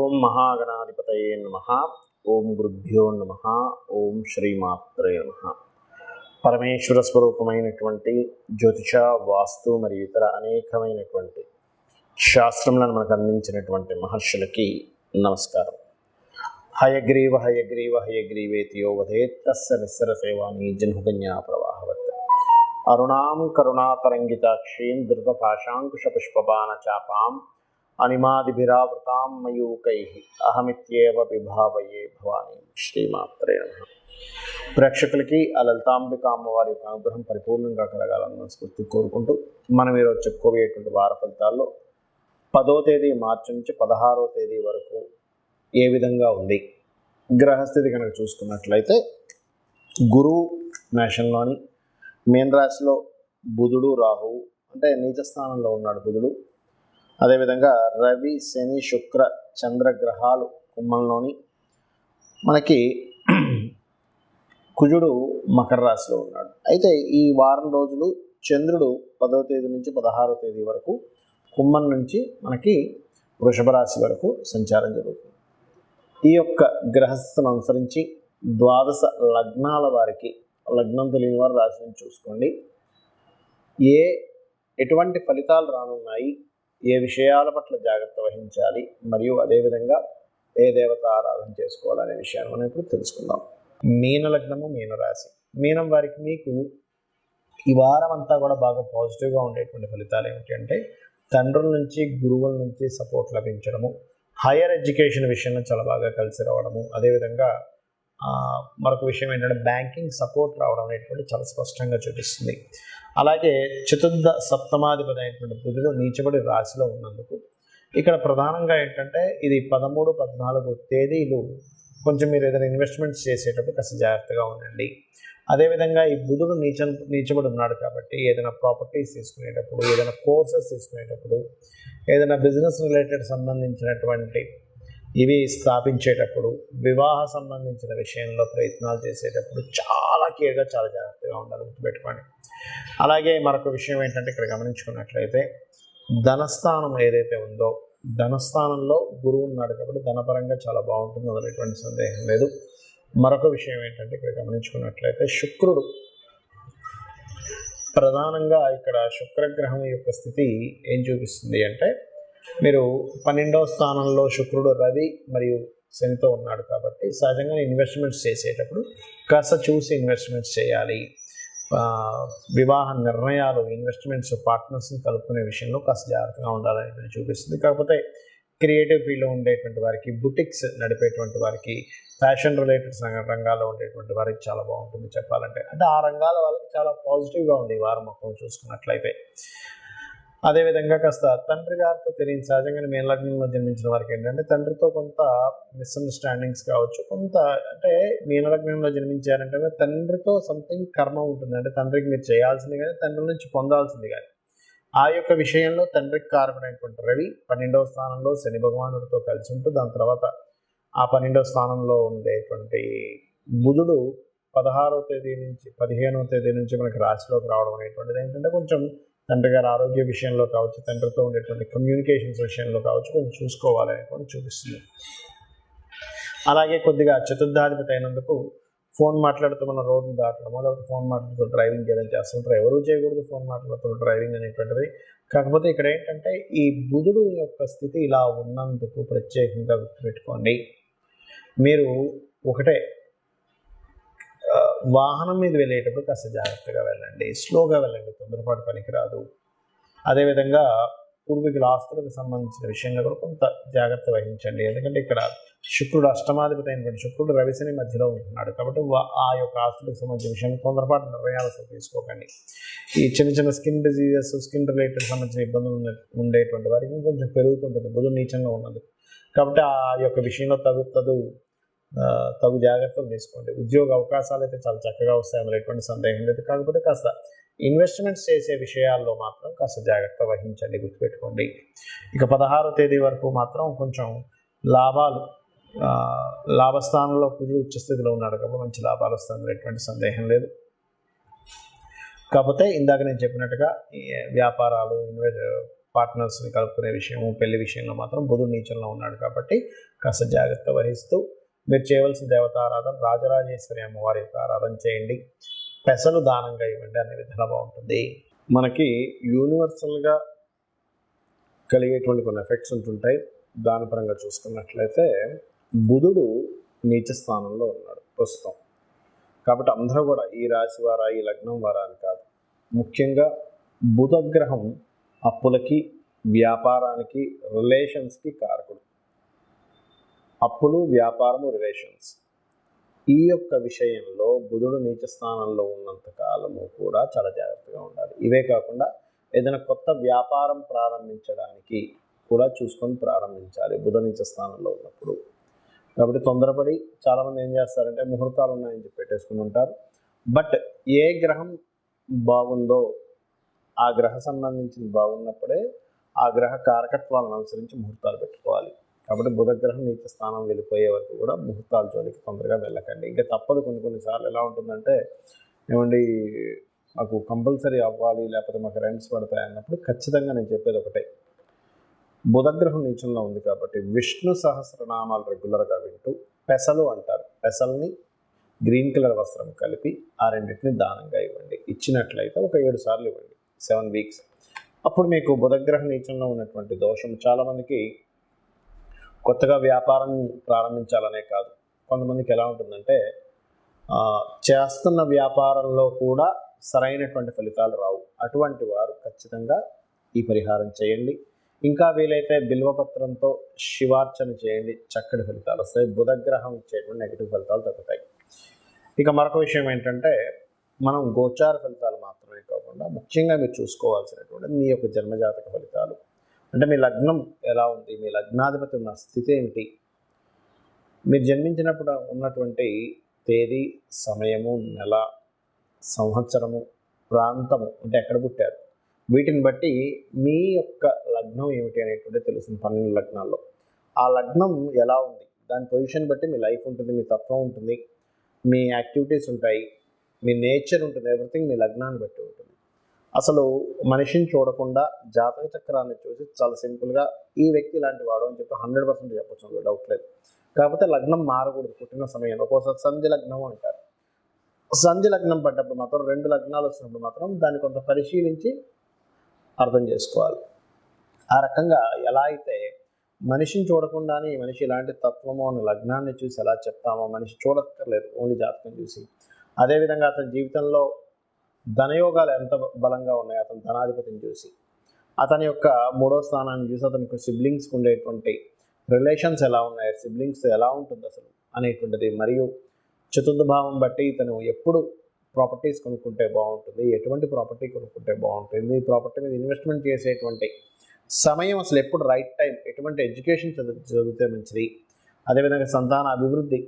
ఓం మహాగణాధిపతయే నమః. ఓం గురుభ్యో నమః. ఓం శ్రీమాత్రే నమః. పరమేశ్వర స్వరూపమైనటువంటి జ్యోతిష, వాస్తు మరియు ఇతర అనేకమైనటువంటి శాస్త్రములను మనకు అందించినటువంటి మహర్షులకి నమస్కారం. హయగ్రీవ హయగ్రీవ హయగ్రీవేతియో వదేత్ తస్య నిస్సర సేవాని జన్హుకన్యా ప్రవాహవత్. అరుణాం కరుణాతరంగితాక్షీం ధృతపాశాంకుశపుష్పబాణ చాపాం అనిమాదిభిరావృతాం మయూకైః అహమిత్యేవ విభావయే భవాని. శ్రీమాత్రే నమః. ప్రేక్షకులకి ఆ లలితాంబిక అమ్మవారి యొక్క అనుగ్రహం పరిపూర్ణంగా కలగాలన్న స్ఫూర్తి కోరుకుంటూ మనం ఈరోజు చెప్పుకోబోయేటువంటి వార ఫలితాల్లో 10వ తేదీ మార్చి నుంచి 16వ తేదీ వరకు ఏ విధంగా ఉంది. గ్రహస్థితి కనుక చూసుకున్నట్లయితే గురువు మేషంలోని, మీన రాశిలో బుధుడు, రాహువు అంటే నీచ స్థానంలో ఉన్నాడు బుధుడు. అదేవిధంగా రవి, శని, శుక్ర, చంద్రగ్రహాలు కుంభంలోని, మనకి కుజుడు మకర రాశిలో ఉన్నాడు. అయితే ఈ వారం రోజులు చంద్రుడు 10వ తేదీ నుంచి 16వ తేదీ వరకు కుంభం నుంచి మనకి వృషభ రాశి వరకు సంచారం జరుగుతుంది. ఈ యొక్క గ్రహస్థను అనుసరించి ద్వాదశ లగ్నాల వారికి, లగ్నం తెలియని వారు రాశిని చూసుకోండి, ఎటువంటి ఫలితాలు రానున్నాయి, ఏ విషయాల పట్ల జాగ్రత్త వహించాలి, మరియు అదేవిధంగా ఏ దేవత ఆరాధన చేసుకోవాలనే విషయాన్ని మనం ఇప్పుడు తెలుసుకుందాం. మీన లగ్నము, మీన రాశి. మీనం వారికి మీకు ఈ వారం అంతా కూడా బాగా పాజిటివ్గా ఉండేటువంటి ఫలితాలు ఏమిటి అంటే, తండ్రుల నుంచి, గురువుల నుంచి సపోర్ట్ లభించడము, హైయర్ ఎడ్యుకేషన్ విషయంలో చాలా బాగా కలిసి రావడము, అదేవిధంగా మరొక విషయం ఏంటంటే బ్యాంకింగ్ సపోర్ట్ రావడం అనేటువంటి చాలా స్పష్టంగా చూపిస్తుంది. అలాగే చతుర్థ సప్తమాధిపతి అయినటువంటి బుధుడు నీచబడి రాశిలో ఉన్నందుకు ఇక్కడ ప్రధానంగా ఏంటంటే ఇది 13, 14 తేదీలు కొంచెం మీరు ఏదైనా ఇన్వెస్ట్మెంట్స్ చేసేటప్పుడు కాస్త జాగ్రత్తగా ఉండండి. అదేవిధంగా ఈ బుధుడు నీచబడి ఉన్నాడు కాబట్టి ఏదైనా ప్రాపర్టీస్ తీసుకునేటప్పుడు, ఏదైనా కోర్సెస్ తీసుకునేటప్పుడు, ఏదైనా బిజినెస్ రిలేటెడ్ సంబంధించినటువంటి ఇవి స్థాపించేటప్పుడు, వివాహ సంబంధించిన విషయంలో ప్రయత్నాలు చేసేటప్పుడు చాలా కేర్గా, చాలా జాగ్రత్తగా ఉండాలి, గుర్తుపెట్టుకోండి. అలాగే మరొక విషయం ఏంటంటే ఇక్కడ గమనించుకున్నట్లయితే ధనస్థానం ఏదైతే ఉందో, ధనస్థానంలో గురువు ఉన్నాడు కాబట్టి ధనపరంగా చాలా బాగుంటుంది, అందులో ఎటువంటి సందేహం లేదు. మరొక విషయం ఏంటంటే ఇక్కడ గమనించుకున్నట్లయితే శుక్రుడు ప్రధానంగా ఇక్కడ శుక్రగ్రహం యొక్క స్థితి ఏం చూపిస్తుంది అంటే, మీరు 12వ స్థానంలో శుక్రుడు, రవి మరియు శనితో ఉన్నాడు కాబట్టి సహజంగా ఇన్వెస్ట్మెంట్స్ చేసేటప్పుడు కాస్త చూసి ఇన్వెస్ట్మెంట్స్ చేయాలి. వివాహ నిర్ణయాలు, ఇన్వెస్ట్మెంట్స్, పార్ట్నర్స్ని కలుపుకునే విషయంలో కాస్త జాగ్రత్తగా ఉండాలని చూపిస్తుంది. కాకపోతే క్రియేటివ్ ఫీల్డ్లో ఉండేటువంటి వారికి, బుటిక్స్ నడిపేటువంటి వారికి, ఫ్యాషన్ రిలేటెడ్ రంగాల్లో ఉండేటువంటి వారికి చాలా బాగుంటుంది చెప్పాలంటే. అంటే ఆ రంగాల వాళ్ళకి చాలా పాజిటివ్గా ఉంది ఈ వారం మొత్తం చూసుకున్నట్లయితే. అదేవిధంగా కాస్త తండ్రి గారితో తెలియని, సహజంగా మీన లగ్నంలో జన్మించిన వారికి ఏంటంటే తండ్రితో కొంత మిస్అండర్స్టాండింగ్స్ కావచ్చు, కొంత అంటే మీన లగ్నంలో జన్మించారంటే తండ్రితో సంథింగ్ కర్మ ఉంటుంది. అంటే తండ్రికి మీరు చేయాల్సింది కానీ తండ్రి నుంచి పొందాల్సింది కానీ, ఆ యొక్క విషయంలో తండ్రికి కారకుడైనటువంటి రవి 12వ స్థానంలో శని భగవానుడితో కలిసి ఉంటూ, దాని తర్వాత ఆ 12వ స్థానంలో ఉండేటువంటి బుధుడు 16వ తేదీ నుంచి 15వ తేదీ నుంచి మనకి రాశిలోకి రావడం అనేటువంటిది ఏంటంటే కొంచెం తండ్రి గారి ఆరోగ్య విషయంలో కావచ్చు, తండ్రితో ఉండేటువంటి కమ్యూనికేషన్స్ విషయంలో కావచ్చు కొంచెం చూసుకోవాలనేటువంటి చూపిస్తుంది. అలాగే కొద్దిగా చతుర్థాధిపతి అయినందుకు ఫోన్ మాట్లాడుతూ మన రోడ్డు దాటడం, లేకపోతే ఫోన్ మాట్లాడుతూ డ్రైవింగ్ చేయడం చేస్తుంటారు. ఎవరూ చేయకూడదు ఫోన్ మాట్లాడుతూ డ్రైవింగ్ అనేటువంటిది. కాకపోతే ఇక్కడ ఏంటంటే ఈ బుధుడు యొక్క స్థితి ఇలా ఉన్నందుకు ప్రత్యేకంగా గుర్తుపెట్టుకోండి, మీరు ఒకటే వాహనం మీద వెళ్ళేటప్పుడు కాస్త జాగ్రత్తగా వెళ్ళండి, స్లోగా వెళ్ళండి, తొందరపాటు పనికిరాదు. అదేవిధంగా పూర్వీకుల ఆస్తులకు సంబంధించిన విషయంలో కూడా కొంత జాగ్రత్త వహించండి. ఎందుకంటే ఇక్కడ శుక్రుడు అష్టమాధిపతి అయినటువంటి శుక్రుడు రవిశని మధ్యలో ఉంటున్నాడు కాబట్టి ఆ యొక్క ఆస్తులకు సంబంధించిన విషయంలో తొందరపాటు నిర్ణయాలు తీసుకోకండి. ఈ చిన్న చిన్న స్కిన్ డిజీజెస్, స్కిన్ రిలేటెడ్ సంబంధించిన ఇబ్బందులు ఉండేటువంటి వారికి కొంచెం పెరుగుతుంటుంది బుధుడు నీచంగా ఉన్నది కాబట్టి ఆ యొక్క విషయంలో తగు జాగ్రత్తలు తీసుకోండి. ఉద్యోగ అవకాశాలు అయితే చాలా చక్కగా వస్తాయి, అందులో ఎటువంటి సందేహం లేదు. కాకపోతే కాస్త ఇన్వెస్ట్మెంట్స్ చేసే విషయాల్లో మాత్రం కాస్త జాగ్రత్త వహించండి, గుర్తుపెట్టుకోండి. ఇక 16వ తేదీ వరకు మాత్రం కొంచెం లాభస్థానంలో కుజుడు ఉచ్చస్థితిలో ఉన్నాడు కాబట్టి మంచి లాభాలు వస్తాయి, అందులో ఎటువంటి సందేహం లేదు. కాకపోతే ఇందాక నేను చెప్పినట్టుగా వ్యాపారాలు, పార్ట్నర్స్ని కలుపుకునే విషయము, పెళ్లి విషయంలో మాత్రం బుధుడు నీచంలో ఉన్నాడు కాబట్టి కాస్త జాగ్రత్త వహిస్తూ మీరు చేయవలసిన దేవతారాధన రాజరాజేశ్వరి అమ్మవారి యొక్క ఆరాధన చేయండి. పెసలు దానంగా ఇవ్వండి, అన్ని విధాలా బాగుంటుంది. మనకి యూనివర్సల్గా కలిగేటువంటి కొన్ని ఎఫెక్ట్స్ ఉంటుంటాయి. దాని పరంగా చూసుకున్నట్లయితే బుధుడు నీచ స్థానంలో ఉన్నాడు ప్రస్తుతం. కాబట్టి అందరూ కూడా ఈ రాశి వారా, ఈ లగ్నం వారా అని కాదు, ముఖ్యంగా బుధగ్రహం అప్పులకి, వ్యాపారానికి, రిలేషన్స్కి కారకుడు. అప్పులు, వ్యాపారము, రిలేషన్స్ ఈ యొక్క విషయంలో బుధుడు నీచ స్థానంలో ఉన్నంత కాలము కూడా చాలా జాగ్రత్తగా ఉండాలి. ఇవే కాకుండా ఏదైనా కొత్త వ్యాపారం ప్రారంభించడానికి కూడా చూసుకొని ప్రారంభించాలి బుధ నీచ స్థానంలో ఉన్నప్పుడు. కాబట్టి తొందరపడి చాలామంది ఏం చేస్తారంటే ముహూర్తాలు ఉన్నాయని చెప్పి పెట్టేసుకుని ఉంటారు. బట్ ఏ గ్రహం బాగుందో ఆ గ్రహ సంబంధించింది బాగున్నప్పుడే ఆ గ్రహ కారకత్వాలను అనుసరించి ముహూర్తాలు పెట్టుకోవాలి. కాబట్టి బుధగ్రహం నీచ స్థానం వెళ్ళిపోయే వరకు కూడా ముహూర్తాల జోలికి తొందరగా వెళ్ళకండి. ఇంకా తప్పదు, కొన్నిసార్లు ఎలా ఉంటుందంటే ఏమండి మాకు కంపల్సరీ అవ్వాలి, లేకపోతే మాకు రెంట్స్ పడతాయి అన్నప్పుడు ఖచ్చితంగా నేను చెప్పేది ఒకటే, బుధగ్రహం నీచంలో ఉంది కాబట్టి విష్ణు సహస్రనామాలు రెగ్యులర్గా వింటూ, పెసలు అంటారు, పెసల్ని గ్రీన్ కలర్ వస్త్రం కలిపి ఆ రెండింటిని దానంగా ఇవ్వండి. ఇచ్చినట్లయితే ఒక 7 సార్లు ఇవ్వండి, 7 వీక్స్. అప్పుడు మీకు బుధగ్రహ నీచంలో ఉన్నటువంటి దోషం చాలామందికి కొత్తగా వ్యాపారం ప్రారంభించాలనే కాదు, కొంతమందికి ఎలా ఉంటుందంటే చేస్తున్న వ్యాపారంలో కూడా సరైనటువంటి ఫలితాలు రావు. అటువంటి వారు ఖచ్చితంగా ఈ పరిహారం చేయండి. ఇంకా వీలైతే బిల్వపత్రంతో శివార్చన చేయండి, చక్కటి ఫలితాలు వస్తాయి. బుధగ్రహం ఇచ్చేటువంటి నెగిటివ్ ఫలితాలు తగ్గుతాయి. ఇక మరొక విషయం ఏంటంటే మనం గోచార ఫలితాలు మాత్రమే కాకుండా ముఖ్యంగా మీరు చూసుకోవాల్సినటువంటి మీ యొక్క జన్మజాతక ఫలితాలు. అంటే మీ లగ్నం ఎలా ఉంది, మీ లగ్నాధిపతి ఉన్న స్థితి ఏమిటి, మీరు జన్మించినప్పుడు ఉన్నటువంటి తేదీ, సమయము, నెల, సంవత్సరము, ప్రాంతము, అంటే ఎక్కడ పుట్టారు, వీటిని బట్టి మీ యొక్క లగ్నం ఏమిటి అనేటువంటి తెలుస్తుంది 12 లగ్నాల్లో. ఆ లగ్నం ఎలా ఉంది దాని పొజిషన్ బట్టి మీ లైఫ్ ఉంటుంది, మీ తత్వం ఉంటుంది, మీ యాక్టివిటీస్ ఉంటాయి, మీ నేచర్ ఉంటుంది, ఎవ్రీథింగ్ మీ లగ్నాన్ని బట్టి ఉంటుంది. అసలు మనిషిని చూడకుండా జాతక చక్రాన్ని చూసి చాలా సింపుల్గా ఈ వ్యక్తి ఇలాంటి వాడు అని చెప్పి 100% చెప్పచ్చు, డౌట్ లేదు. కాకపోతే లగ్నం మారకూడదు పుట్టిన సమయంలో. ఒక్కోసారి సంధి లగ్నం అంటారు. సంధి లగ్నం పడ్డప్పుడు మాత్రం 2 లగ్నాలు వచ్చినప్పుడు మాత్రం దాన్ని కొంత పరిశీలించి అర్థం చేసుకోవాలి. ఆ రకంగా ఎలా అయితే మనిషిని చూడకుండానే ఈ మనిషి ఇలాంటి తత్వము అని లగ్నాన్ని చూసి ఎలా చెప్తామో, మనిషి చూడక్కర్లేదు, ఓన్లీ జాతకం చూసి. అదేవిధంగా అతని జీవితంలో ధనయోగాలు ఎంత బలంగా ఉన్నాయో అతని ధనాధిపతిని చూసి, అతని యొక్క 3వ స్థానాన్ని చూసి, అతనికి సిబ్లింగ్స్కి ఉండేటువంటి రిలేషన్స్ ఎలా ఉన్నాయి, సిబ్లింగ్స్ ఎలా ఉంటుంది అసలు అనేటువంటిది, మరియు చతుర్థ భావం బట్టి ఇతను ఎప్పుడు ప్రాపర్టీస్ కొనుక్కుంటే బాగుంటుంది, ఎటువంటి ప్రాపర్టీ కొనుక్కుంటే బాగుంటుంది, ప్రాపర్టీ మీద ఇన్వెస్ట్మెంట్ చేసేటువంటి సమయం అసలు ఎప్పుడు రైట్ టైం, ఎటువంటి ఎడ్యుకేషన్ చదివితే మంచిది, అదేవిధంగా సంతాన అభివృద్ధి,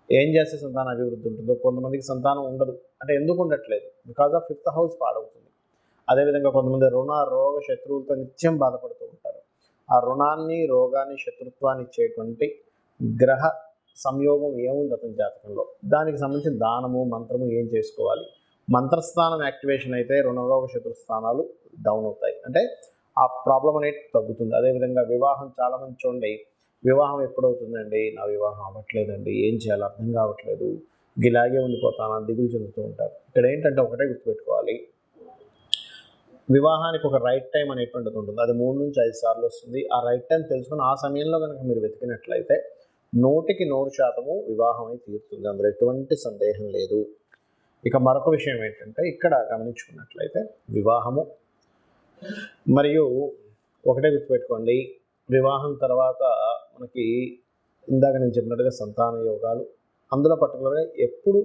ఏం చేస్తే సంతాన అభివృద్ధి ఉంటుందో. కొంతమందికి సంతానం ఉండదు, అంటే ఎందుకు ఉండట్లేదు, బికాజ్ ఆఫ్ 5th హౌస్ పాడవుతుంది. అదేవిధంగా కొంతమంది రుణ రోగ శత్రువులతో నిత్యం బాధపడుతూ ఉంటారు. ఆ రుణాన్ని, రోగాన్ని, శత్రుత్వాన్ని ఇచ్చేటువంటి గ్రహ సంయోగం ఏముంది అతని జాతకంలో, దానికి సంబంధించిన దానము, మంత్రము ఏం చేసుకోవాలి. మంత్రస్థానం యాక్టివేషన్ అయితే రుణరోగ శత్రు స్థానాలు డౌన్ అవుతాయి, అంటే ఆ ప్రాబ్లం అనేది తగ్గుతుంది. అదేవిధంగా వివాహం, చాలామంది చూడండి వివాహం ఎప్పుడవుతుందండి, నా వివాహం అవ్వట్లేదండి, ఏం చేయాలో అర్థం కావట్లేదు, ఇలాగే ఉండిపోతాను దిగులు చెందుతూ ఉంటారు. ఇక్కడ ఏంటంటే ఒకటే గుర్తుపెట్టుకోవాలి, వివాహానికి ఒక రైట్ టైం అనేటువంటిది ఉంటుంది. అది 3 నుంచి 5 సార్లు వస్తుంది. ఆ రైట్ టైం తెలుసుకుని ఆ సమయంలో కనుక మీరు వెతికినట్లయితే 100% వివాహం అయితే తీరుతుంది, అందులో ఎటువంటి సందేహం లేదు. ఇక మరొక విషయం ఏంటంటే ఇక్కడ గమనించుకున్నట్లయితే వివాహము మరియు ఒకటే గుర్తుపెట్టుకోండి, వివాహం తర్వాత మనకి ఇందాక నేను చెప్పినట్టుగా సంతాన యోగాలు, అందులో పర్టికులర్గా ఎప్పుడు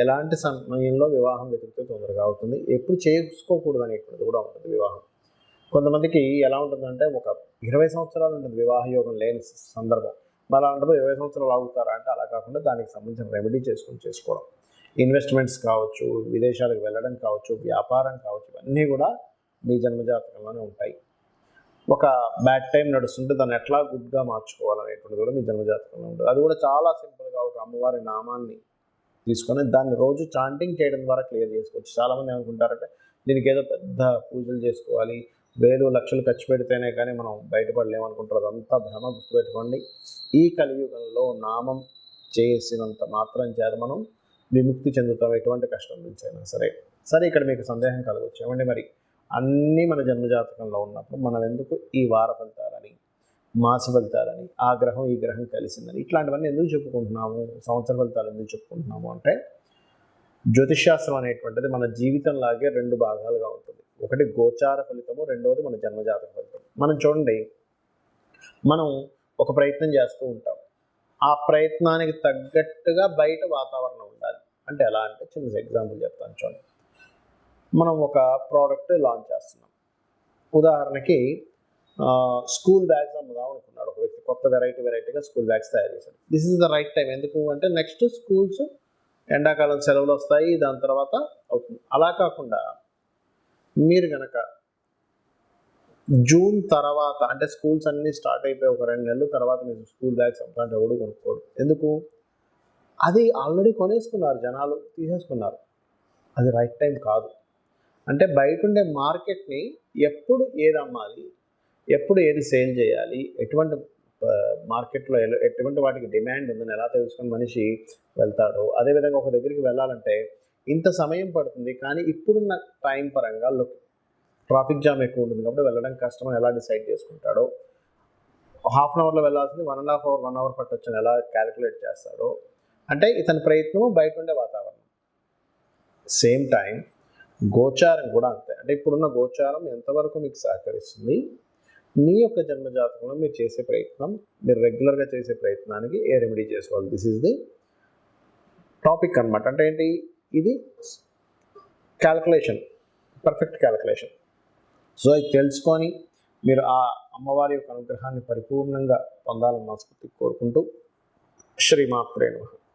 ఎలాంటి సమయంలో వివాహం వెతికితే తొందరగా అవుతుంది, ఎప్పుడు చేసుకోకూడదు అనేటువంటిది కూడా ఉంటుంది. వివాహం కొంతమందికి ఎలా ఉంటుందంటే ఒక 20 సంవత్సరాలు ఉంటుంది వివాహ యోగం లేని సందర్భం. మరి అలాంటప్పుడు 20 సంవత్సరాలు ఆగుతారా అంటే అలా కాకుండా దానికి సంబంధించిన రెమెడీ చేసుకోవడం, ఇన్వెస్ట్మెంట్స్ కావచ్చు, విదేశాలకు వెళ్ళడం కావచ్చు, వ్యాపారం కావచ్చు, ఇవన్నీ కూడా మీ జన్మజాతకంలోనే ఉంటాయి. ఒక బ్యాడ్ టైం నడుస్తుంటే దాన్ని ఎట్లా గుడ్గా మార్చుకోవాలనేటువంటిది కూడా మీ జన్మజాతకంలో ఉంటుంది. అది కూడా చాలా సింపుల్గా ఒక అమ్మవారి నామాన్ని తీసుకొని దాన్ని రోజు చాంటింగ్ చేయడం ద్వారా క్లియర్ చేసుకోవచ్చు. చాలామంది ఏమనుకుంటారంటే దీనికి ఏదో పెద్ద పూజలు చేసుకోవాలి, వేలు లక్షలు ఖర్చు పెడితేనే కానీ మనం బయటపడలేమనుకుంటారు. అదంతా భ్రమ, గుర్తుపెట్టుకోండి. ఈ కలియుగంలో నామం చేసినంత మాత్రం చేత మనం విముక్తి చెందుతాం ఎటువంటి కష్టం నుంచి అయినా సరే. సరే, ఇక్కడ మీకు సందేహం కలగవచ్చు, ఏమండి మరి అన్నీ మన జన్మజాతకంలో ఉన్నప్పుడు మనం ఎందుకు ఈ వార ఫలితాలని, మాస ఫలితాలని, ఆ గ్రహం ఈ గ్రహం కలిసిందని ఇట్లాంటివన్నీ ఎందుకు చెప్పుకుంటున్నాము, సంవత్సర ఫలితాలు ఎందుకు చెప్పుకుంటున్నాము అంటే, జ్యోతిష్శాస్త్రం అనేటువంటిది మన జీవితంలాగే 2 భాగాలుగా ఉంటుంది. ఒకటి గోచార ఫలితము, రెండవది మన జన్మజాతక ఫలితం. మనం చూడండి, మనం ఒక ప్రయత్నం చేస్తూ ఉంటాం. ఆ ప్రయత్నానికి తగ్గట్టుగా బయట వాతావరణం ఉండాలి. అంటే ఎలా అంటే, చిన్న ఎగ్జాంపుల్ చెప్తాను చూడండి. మనం ఒక ప్రోడక్ట్ లాంచ్ చేస్తున్నాం. ఉదాహరణకి స్కూల్ బ్యాగ్స్ అమ్ముదాం అనుకున్నాడు ఒక వ్యక్తి. కొత్త వెరైటీగా స్కూల్ బ్యాగ్స్ తయారు చేశాడు. This is the right time. ఎందుకు అంటే, నెక్స్ట్ స్కూల్స్ ఎండాకాలం సెలవులు వస్తాయి, దాని తర్వాత అవుతుంది. అలా కాకుండా మీరు కనుక జూన్ తర్వాత, అంటే స్కూల్స్ అన్నీ స్టార్ట్ అయిపోయి ఒక 2 నెలల తర్వాత మీరు స్కూల్ బ్యాగ్స్ అమ్ముతాంటే ఎవడు కొనుక్కోడు. ఎందుకు? అది ఆల్రెడీ కొనేసుకున్నారు, జనాలు తీసేసుకున్నారు. అది రైట్ టైం కాదు. అంటే బయట ఉండే మార్కెట్ని ఎప్పుడు ఏది అమ్మాలి, ఎప్పుడు ఏది సేల్ చేయాలి, ఎటువంటి మార్కెట్లో ఎటువంటి వాటికి డిమాండ్ ఉందని ఎలా తెలుసుకొని మనిషి వెళ్తాడో, అదేవిధంగా ఒక దగ్గరికి వెళ్ళాలంటే ఇంత సమయం పడుతుంది, కానీ ఇప్పుడున్న టైం పరంగా ట్రాఫిక్ జామ్ ఎక్కువ ఉంటుంది కాబట్టి వెళ్ళడం కష్టం అని ఎలా డిసైడ్ చేసుకుంటాడో, హాఫ్ అన్ అవర్లో వెళ్ళాల్సింది 1.5 అవర్ 1 అవర్ పట్టొచ్చని ఎలా క్యాలిక్యులేట్ చేస్తాడో, అంటే ఇతని ప్రయత్నం బయట ఉండే వాతావరణం. సేమ్ టైం గోచారం కూడా అంతే. అంటే ఇప్పుడున్న గోచారం ఎంతవరకు మీకు సహకరిస్తుంది, మీ యొక్క జన్మజాతకంలో మీరు చేసే ప్రయత్నం, మీరు రెగ్యులర్గా చేసే ప్రయత్నానికి ఏ రెమెడీ చేసుకోవాలి, దిస్ ఈజ్ ది టాపిక్ అనమాట. అంటే ఏంటి, ఇది క్యాలిక్యులేషన్, పర్ఫెక్ట్ క్యాలిక్యులేషన్. సో ఇది తెలుసుకొని మీరు ఆ అమ్మవారి యొక్క అనుగ్రహాన్ని పరిపూర్ణంగా పొందాలని మనస్ఫూర్తిగా కోరుకుంటూ, శ్రీమాత్రే నమః.